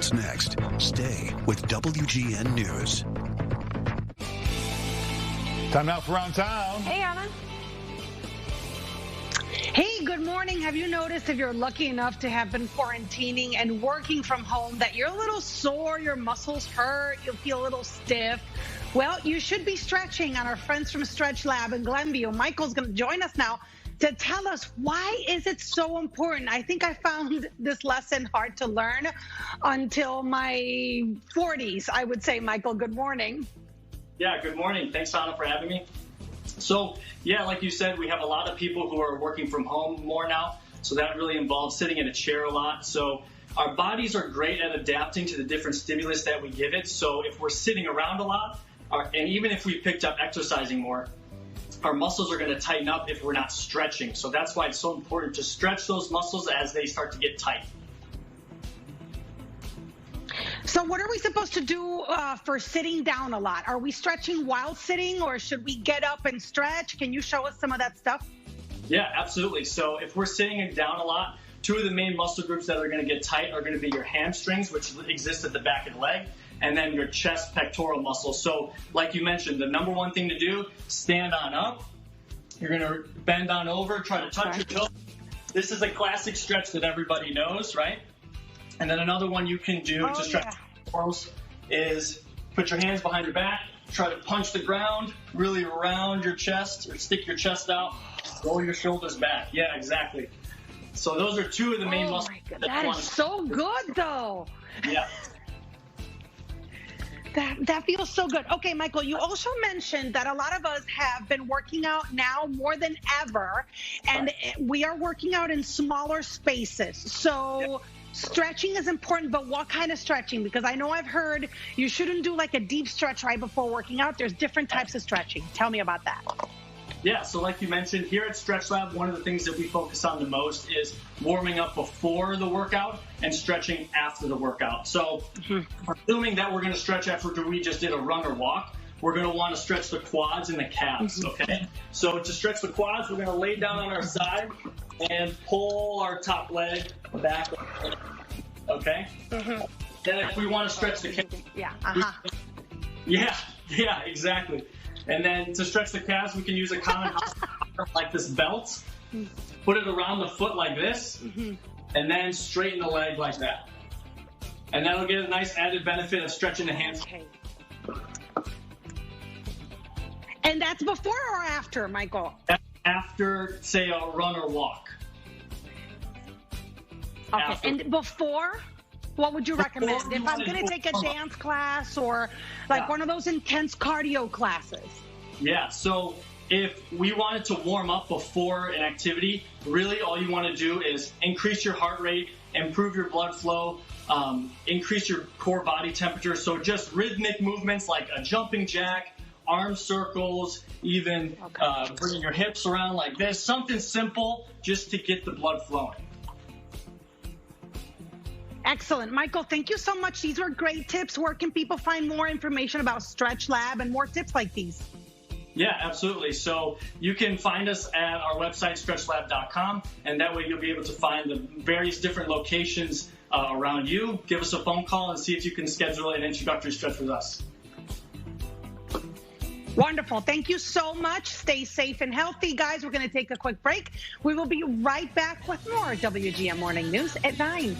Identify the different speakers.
Speaker 1: What's next? Stay with WGN News.
Speaker 2: Time now for Around Town.
Speaker 3: Hey, Anna.
Speaker 4: Hey, good morning. Have you noticed, if you're lucky enough to have been quarantining and working from home, that you're a little sore, your muscles hurt, you feel a little stiff? Well, you should be stretching. On our friends from StretchLab in Glenview, Michael's going to join us now to tell us why is it so important. I think I found this lesson hard to learn until my 40s, I would say. Michael, good morning.
Speaker 5: Yeah, good morning. Thanks, Ana, for having me. So, yeah, like you said, we have a lot of people who are working from home more now. So that really involves sitting in a chair a lot. So our bodies are great at adapting to the different stimulus that we give it. So if we're sitting around a lot, and even if we picked up exercising more, our muscles are going to tighten up if we're not stretching. So that's why it's so important to stretch those muscles as they start to get tight.
Speaker 4: So what are we supposed to do for sitting down a lot? Are we stretching while sitting, or should we get up and stretch? Can you show us some of that stuff?
Speaker 5: Yeah, absolutely. So if we're sitting down a lot, two of the main muscle groups that are going to get tight are going to be your hamstrings, which exist at the back of the leg, and then your chest pectoral muscles. So like you mentioned, the number one thing to do, stand on up. You're going to bend on over, try to touch your toes. This is a classic stretch that everybody knows, right? And then another one you can do to stretch arms is put your hands behind your back, try to punch the ground, really round your chest, or stick your chest out, roll your shoulders back. Yeah, exactly. So those are two of the main muscles.
Speaker 4: That is so good, though.
Speaker 5: Yeah.
Speaker 4: That feels so good. Okay, Michael, you also mentioned that a lot of us have been working out now more than ever, and we are working out in smaller spaces. So stretching is important, but what kind of stretching? Because I know I've heard you shouldn't do like a deep stretch right before working out. There's different types of stretching. Tell me about that.
Speaker 5: Yeah, so like you mentioned, here at StretchLab, one of the things that we focus on the most is warming up before the workout and stretching after the workout. So assuming that we're going to stretch after we just did a run or walk, we're going to want to stretch the quads and the calves, okay? So to stretch the quads, we're going to lay down on our side and pull our top leg back, okay? Then if we want to stretch the calves, yeah, exactly. And then to stretch the calves, we can use a common like this belt, put it around the foot like this, and then straighten the leg like that. And that'll get a nice added benefit of stretching the hands.
Speaker 4: Okay. And that's before or after, Michael?
Speaker 5: After, say, a run or walk.
Speaker 4: Okay,
Speaker 5: After.
Speaker 4: And before? What would you recommend? If I'm going to take a dance class or like one of those intense cardio classes?
Speaker 5: Yeah, so if we wanted to warm up before an activity, really all you want to do is increase your heart rate, improve your blood flow, increase your core body temperature. So just rhythmic movements like a jumping jack, arm circles, even bringing your hips around like this. Something simple just to get the blood flowing.
Speaker 4: Excellent. Michael, thank you so much. These were great tips. Where can people find more information about StretchLab and more tips like these?
Speaker 5: Yeah, absolutely. So you can find us at our website, StretchLab.com, and that way you'll be able to find the various different locations around you. Give us a phone call and see if you can schedule an introductory stretch with us.
Speaker 4: Wonderful. Thank you so much. Stay safe and healthy. Guys, we're going to take a quick break. We will be right back with more WGN Morning News at 9.